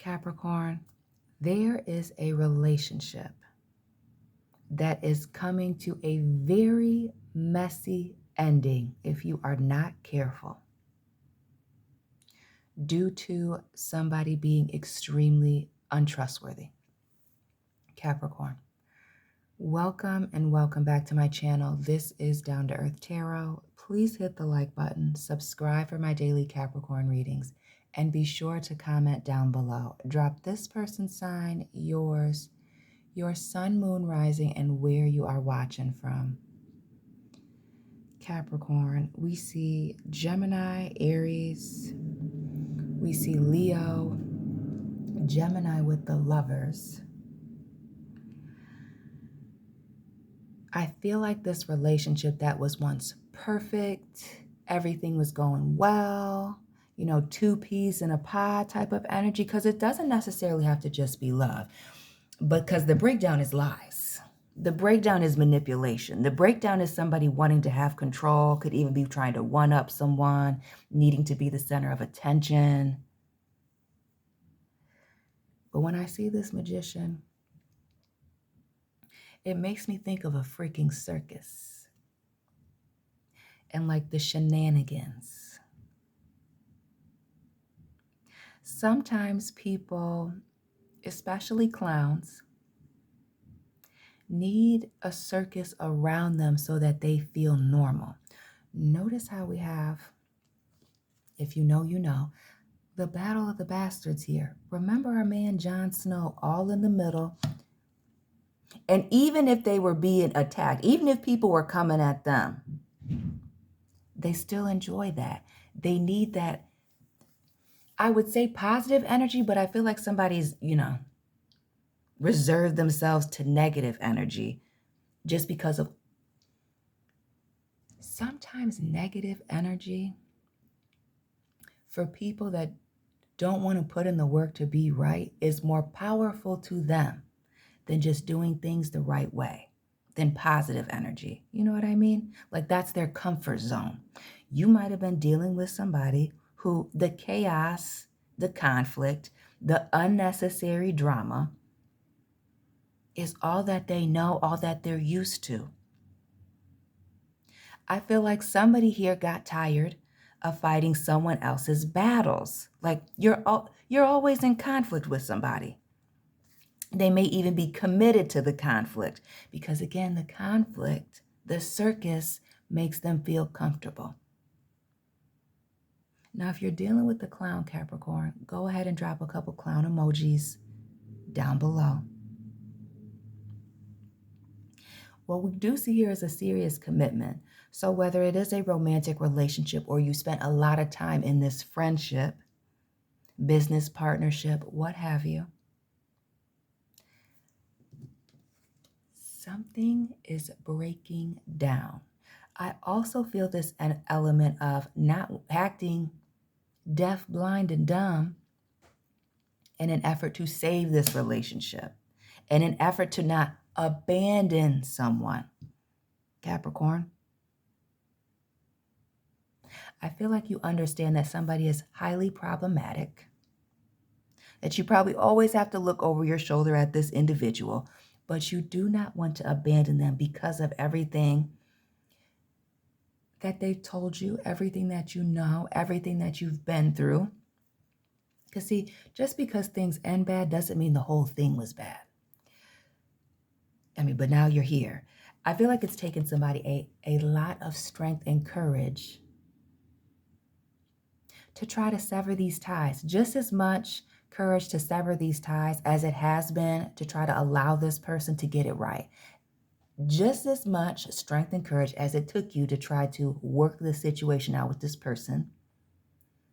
Capricorn, there is a relationship that is coming to a very messy ending if you are not careful, due to somebody being extremely untrustworthy. Capricorn, welcome and welcome back to my channel. This is Down to Earth Tarot. Please hit the like button, subscribe for my daily Capricorn readings, and be sure to comment down below. Drop this person's sign, yours, your sun, moon, rising, and where you are watching from. Capricorn, we see Gemini, Aries, we see Leo, Gemini with the Lovers. I feel like this relationship that was once perfect, everything was going well, you know, two peas in a pod type of energy, because it doesn't necessarily have to just be love, because the breakdown is lies. The breakdown is manipulation. The breakdown is somebody wanting to have control, could even be trying to one-up someone, needing to be the center of attention. But when I see this Magician, it makes me think of a freaking circus and like the shenanigans. Sometimes people, especially clowns, need a circus around them so that they feel normal. Notice how we have, if you know, you know, the Battle of the Bastards here. Remember our man Jon Snow all in the middle. And even if they were being attacked, even if people were coming at them, they still enjoy that. They need that, I would say positive energy, but I feel like somebody's, you know, reserved themselves to negative energy just because of sometimes negative energy for people that don't want to put in the work to be right is more powerful to them than just doing things the right way, than positive energy. You know what I mean? Like that's their comfort zone. You might have been dealing with somebody who the chaos, the conflict, the unnecessary drama is all that they know, all that they're used to. I feel like somebody here got tired of fighting someone else's battles. Like you're always in conflict with somebody. They may even be committed to the conflict because, again, the conflict, the circus, makes them feel comfortable. Now, if you're dealing with the clown, Capricorn, go ahead and drop a couple clown emojis down below. What we do see here is a serious commitment. So whether it is a romantic relationship or you spent a lot of time in this friendship, business partnership, what have you, something is breaking down. I also feel this an element of not acting deaf, blind, and dumb in an effort to save this relationship, in an effort to not abandon someone. Capricorn, I feel like you understand that somebody is highly problematic, that you probably always have to look over your shoulder at this individual, but you do not want to abandon them because of everything that they've told you, everything that you know, everything that you've been through. Because see, just because things end bad doesn't mean the whole thing was bad. I mean, but now you're here. I feel like it's taken somebody a lot of strength and courage to try to sever these ties. Just as much courage to sever these ties as it has been to try to allow this person to get it right. Just as much strength and courage as it took you to try to work the situation out with this person,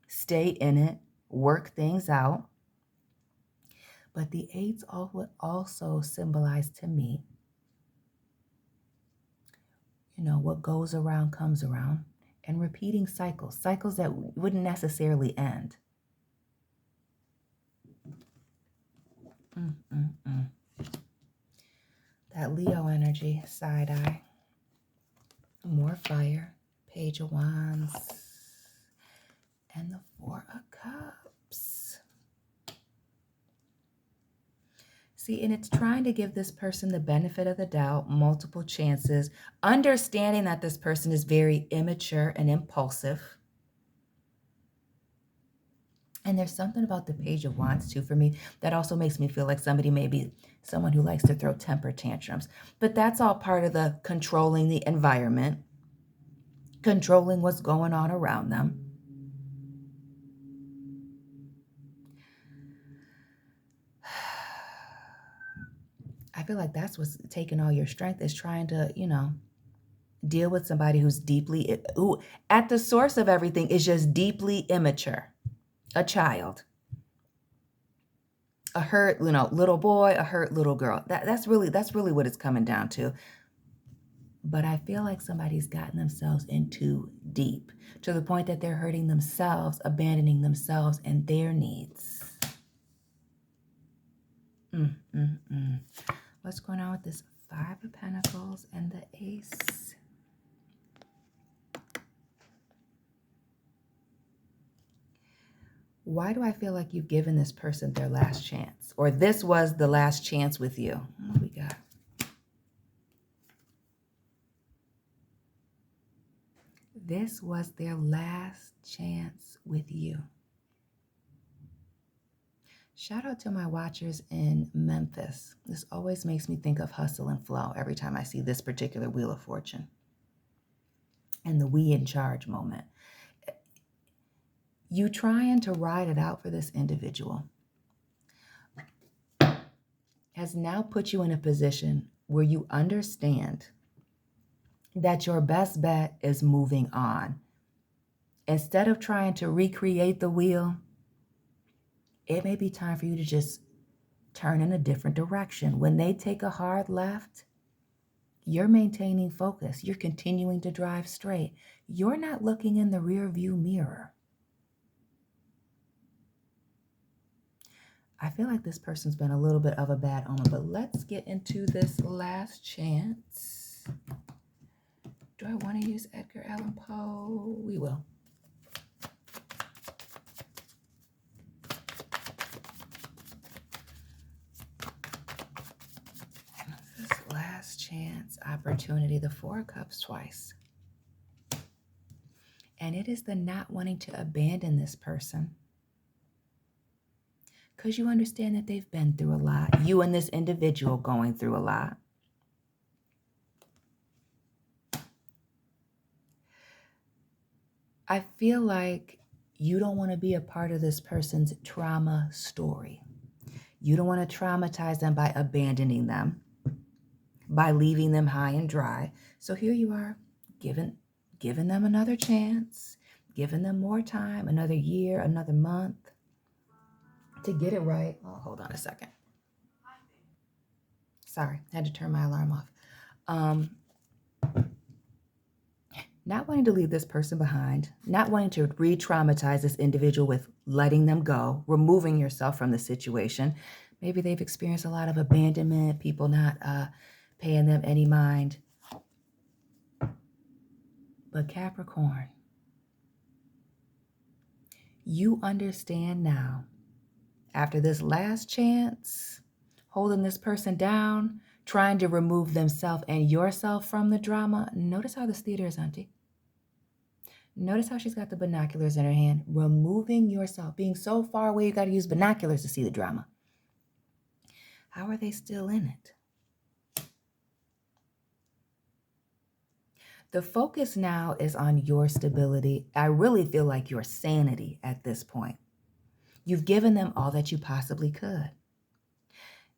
stay in it, work things out. But the eights also symbolize to me, you know, what goes around comes around, and repeating cycles that wouldn't necessarily end. That Leo energy, side eye, more fire, Page of Wands, and the Four of Cups. See, and it's trying to give this person the benefit of the doubt, multiple chances, understanding that this person is very immature and impulsive. And there's something about the Page of Wands, too, for me, that also makes me feel like somebody may be someone who likes to throw temper tantrums. But that's all part of the controlling the environment, controlling what's going on around them. I feel like that's what's taking all your strength, is trying to, deal with somebody who's who at the source of everything is just deeply immature. A child, a hurt, little boy, a hurt little girl. That's really what it's coming down to. But I feel like somebody's gotten themselves in too deep, to the point that they're hurting themselves, abandoning themselves and their needs. What's going on with this Five of Pentacles and the Ace? Why do I feel like you've given this person their last chance? Or this was the last chance with you? What do we got? This was their last chance with you. Shout out to my watchers in Memphis. This always makes me think of hustle and flow every time I see this particular Wheel of Fortune. And the we in charge moment. You trying to ride it out for this individual has now put you in a position where you understand that your best bet is moving on. Instead of trying to recreate the wheel, it may be time for you to just turn in a different direction. When they take a hard left, you're maintaining focus. You're continuing to drive straight. You're not looking in the rear view mirror. I feel like this person's been a little bit of a bad omen, but let's get into this last chance. Do I want to use Edgar Allan Poe? We will. This last chance opportunity, the Four of Cups twice. And it is the not wanting to abandon this person. Because you understand that they've been through a lot. You and this individual going through a lot. I feel like you don't want to be a part of this person's trauma story. You don't want to traumatize them by abandoning them, by leaving them high and dry. So here you are, giving them another chance, giving them more time, another year, another month to get it right. Oh, hold on a second. Sorry, had to turn my alarm off. Not wanting to leave this person behind, not wanting to re-traumatize this individual with letting them go, removing yourself from the situation. Maybe they've experienced a lot of abandonment, people not paying them any mind. But Capricorn, you understand now, after this last chance, holding this person down, trying to remove themselves and yourself from the drama. Notice how this theater is empty. Notice how she's got the binoculars in her hand, removing yourself, being so far away you got to use binoculars to see the drama. How are they still in it? The focus now is on your stability. I really feel like your sanity at this point. You've given them all that you possibly could.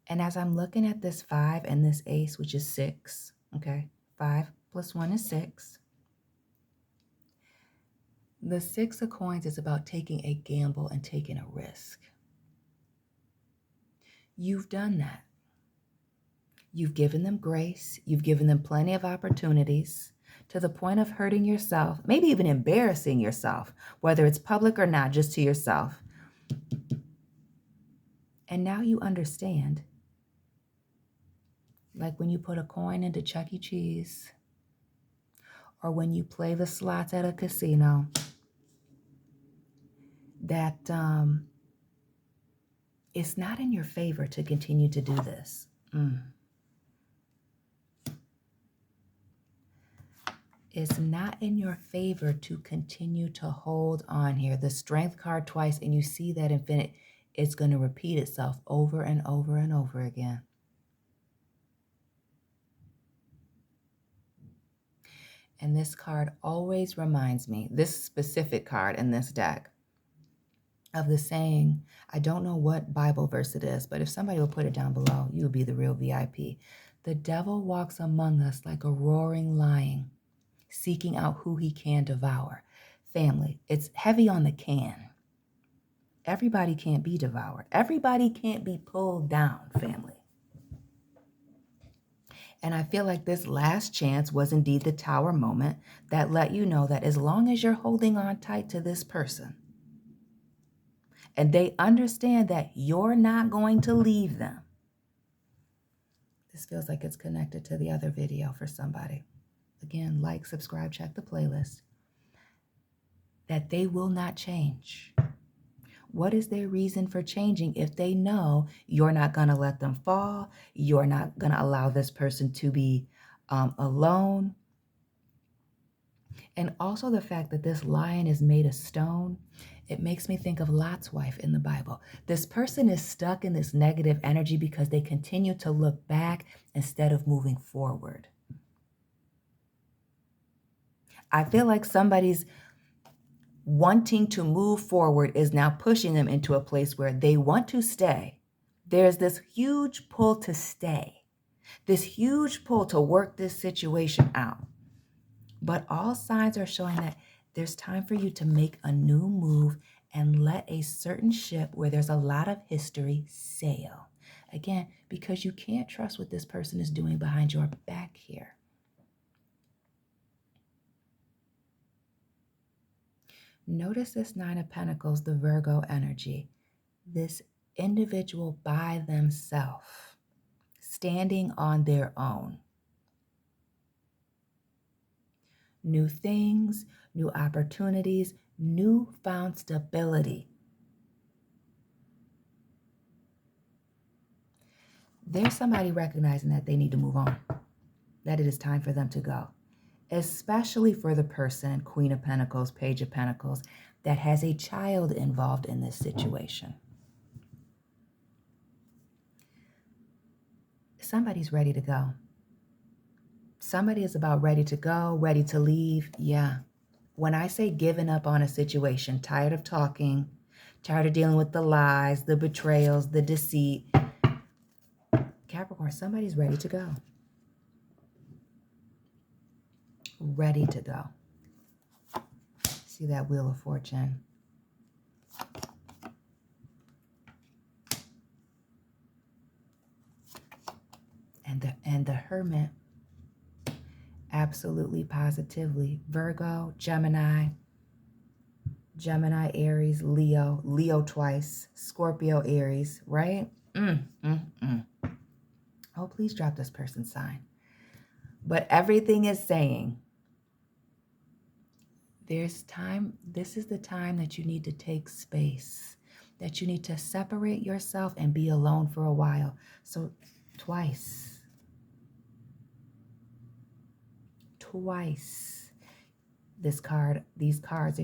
And as I'm looking at this 5 and this ace, which is 6, okay, 5 plus 1 is 6. The 6 of coins is about taking a gamble and taking a risk. You've done that. You've given them grace. You've given them plenty of opportunities, to the point of hurting yourself, maybe even embarrassing yourself, whether it's public or not, just to yourself. And now you understand. Like when you put a coin into Chuck E. Cheese, or when you play the slots at a casino, that It's not in your favor to continue to do this. It's not in your favor to continue to hold on here. The Strength card twice, and you see that infinite, it's going to repeat itself over and over and over again. And this card always reminds me, this specific card in this deck, of the saying, I don't know what Bible verse it is, but if somebody will put it down below, you'll be the real VIP. The devil walks among us like a roaring lion, seeking out who he can devour. Family, it's heavy on the can. Everybody can't be devoured. Everybody can't be pulled down, family. And I feel like this last chance was indeed the tower moment that let you know that as long as you're holding on tight to this person, and they understand that you're not going to leave them. This feels like it's connected to the other video for somebody. Again, like, subscribe, check the playlist. That they will not change. What is their reason for changing if they know you're not going to let them fall? You're not going to allow this person to be alone. And also the fact that this lion is made of stone, it makes me think of Lot's wife in the Bible. This person is stuck in this negative energy because they continue to look back instead of moving forward. I feel like somebody's wanting to move forward is now pushing them into a place where they want to stay. There's this huge pull to stay, this huge pull to work this situation out. But all signs are showing that there's time for you to make a new move and let a certain ship where there's a lot of history sail. Again, because you can't trust what this person is doing behind your back here. Notice this Nine of Pentacles, the Virgo energy. This individual by themselves, standing on their own. New things, new opportunities, newfound stability. There's somebody recognizing that they need to move on, that it is time for them to go, especially for the person, Queen of Pentacles, Page of Pentacles, that has a child involved in this situation. Somebody's ready to go. Somebody is about ready to go, ready to leave. Yeah. When I say giving up on a situation, tired of talking, tired of dealing with the lies, the betrayals, the deceit, Capricorn, somebody's ready to go. Ready to go. See that Wheel of Fortune. And the Hermit. Absolutely, positively. Virgo, Gemini, Aries, Leo twice, Scorpio, Aries, right? Oh, please drop this person's sign. But everything is saying, there's time. This is the time that you need to take space, that you need to separate yourself and be alone for a while. So twice, these cards,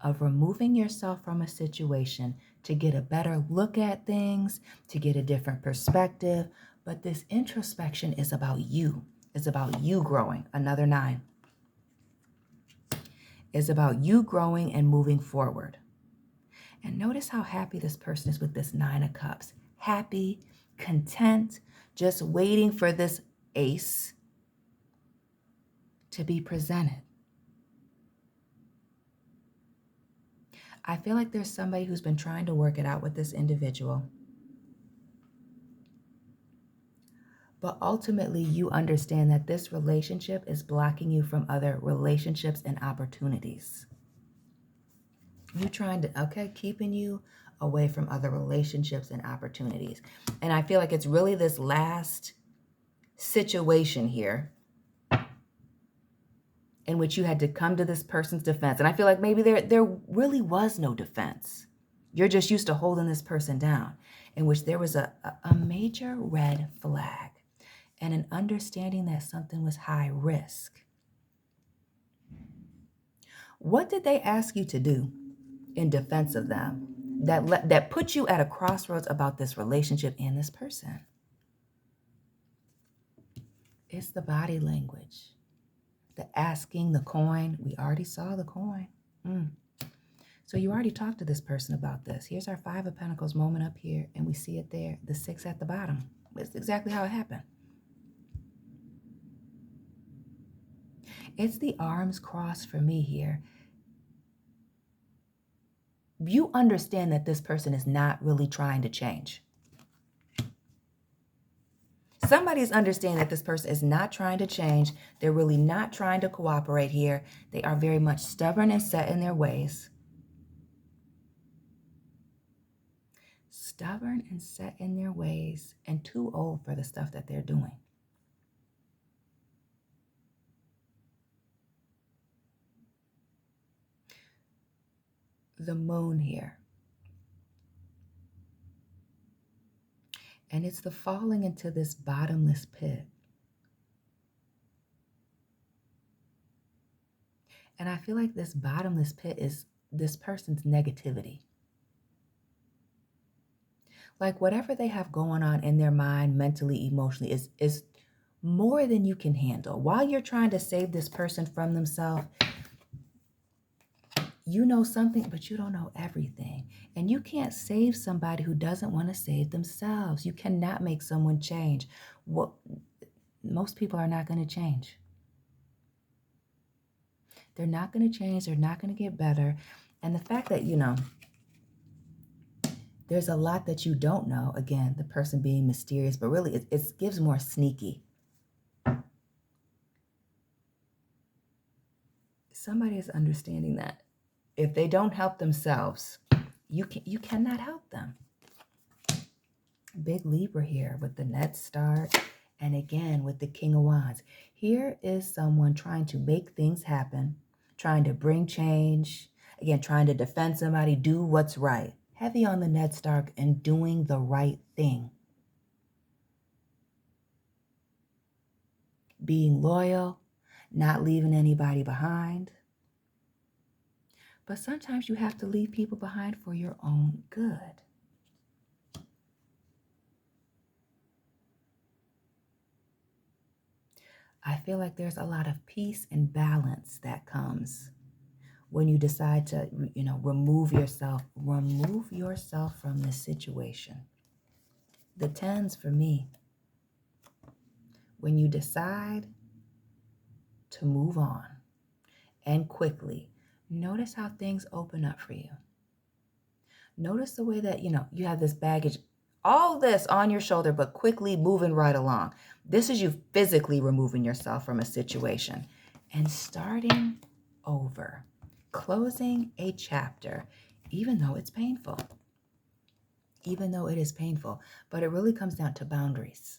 of removing yourself from a situation to get a better look at things, to get a different perspective. But this introspection is about you. It's about you growing. Another 9. It's about you growing and moving forward. And notice how happy this person is with this 9 of Cups. Happy, content, just waiting for this ace to be presented. I feel like there's somebody who's been trying to work it out with this individual. But ultimately, you understand that this relationship is blocking you from other relationships and opportunities. You're trying to, keeping you away from other relationships and opportunities. And I feel like it's really this last situation here in which you had to come to this person's defense. And I feel like maybe there really was no defense. You're just used to holding this person down, in which there was a major red flag and an understanding that something was high risk. What did they ask you to do in defense of them that put you at a crossroads about this relationship and this person? It's the body language, the asking, the coin. We already saw the coin. So you already talked to this person about this. Here's our Five of Pentacles moment up here, and we see it there, the 6 at the bottom. It's exactly how it happened. It's the arms crossed for me here. You understand that this person is not really trying to change. Somebody's understanding that this person is not trying to change. They're really not trying to cooperate here. They are very much stubborn and set in their ways. Stubborn and set in their ways and too old for the stuff that they're doing. The moon here. And it's the falling into this bottomless pit. And I feel like this bottomless pit is this person's negativity. Like whatever they have going on in their mind, mentally, emotionally, is more than you can handle. While you're trying to save this person from themselves, you know something, but you don't know everything. And you can't save somebody who doesn't want to save themselves. You cannot make someone change. What most people are not going to change. They're not going to change. They're not going to get better. And the fact that, there's a lot that you don't know. Again, the person being mysterious, but really it gives more sneaky. Somebody is understanding that if they don't help themselves, you cannot help them. Big Libra here with the net start, and again with the King of Wands. Here is someone trying to make things happen, trying to bring change, again trying to defend somebody, do what's right. Heavy on the net start and doing the right thing. Being loyal, not leaving anybody behind. But sometimes you have to leave people behind for your own good. I feel like there's a lot of peace and balance that comes when you decide to, remove yourself from this situation. The 10s for me. When you decide to move on and quickly, notice how things open up for you. Notice the way that, you have this baggage, all this on your shoulder, but quickly moving right along. This is you physically removing yourself from a situation and starting over, closing a chapter, even though it's painful. Even though it is painful, but it really comes down to boundaries.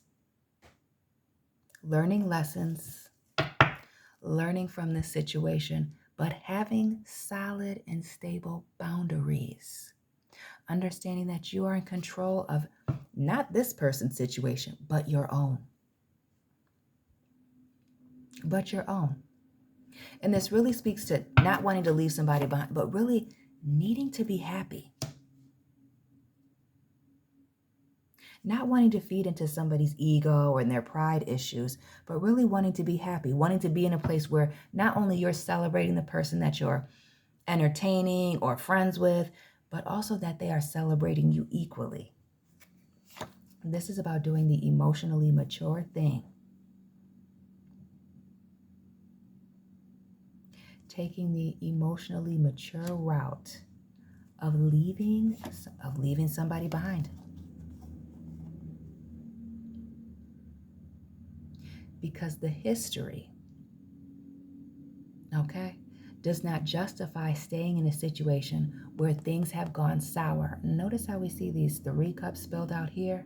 Learning lessons, learning from this situation, but having solid and stable boundaries. Understanding that you are in control of not this person's situation, but your own. But your own. And this really speaks to not wanting to leave somebody behind, but really needing to be happy. Not wanting to feed into somebody's ego or in their pride issues, but really wanting to be happy, wanting to be in a place where not only you're celebrating the person that you're entertaining or friends with, but also that they are celebrating you equally. This is about doing the emotionally mature thing. Taking the emotionally mature route of leaving somebody behind. Because the history, does not justify staying in a situation where things have gone sour. Notice how we see these 3 cups spelled out here,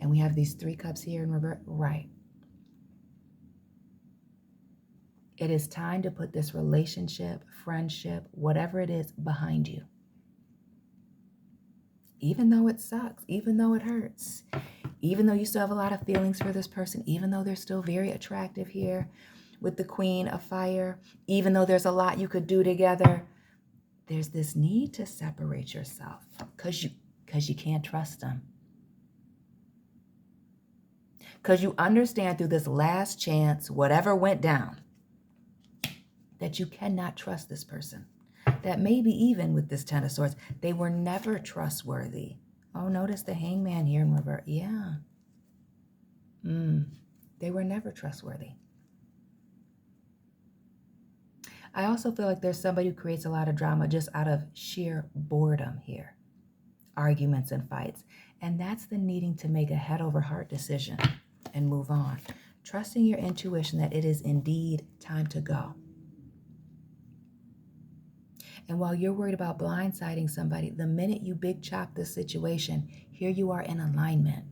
and we have these 3 cups here in reverse. Right. It is time to put this relationship, friendship, whatever it is, behind you. even though it sucks, even though it hurts, even though you still have a lot of feelings for this person, even though they're still very attractive here with the Queen of Fire, even though there's a lot you could do together, there's this need to separate yourself because you can't trust them. Because you understand through this last chance, whatever went down, that you cannot trust this person. That maybe even with this Ten of Swords, they were never trustworthy. Oh, notice the Hangman here in reverse. Yeah. They were never trustworthy. I also feel like there's somebody who creates a lot of drama just out of sheer boredom here. Arguments and fights. And that's the needing to make a head over heart decision and move on. Trusting your intuition that it is indeed time to go. And while you're worried about blindsiding somebody, the minute you big chop this situation, here you are in alignment.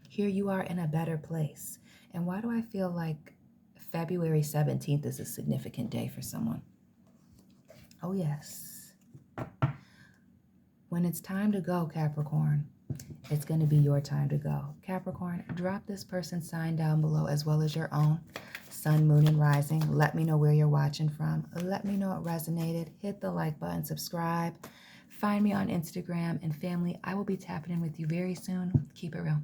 Here you are in a better place. And why do I feel like February 17th is a significant day for someone? Oh, yes. When it's time to go, Capricorn, it's going to be your time to go. Capricorn, drop this person's sign down below as well as your own. Sun, moon, and rising. Let me know where you're watching from. Let me know it resonated. Hit the like button, subscribe. Find me on Instagram, and family, I will be tapping in with you very soon. Keep it real.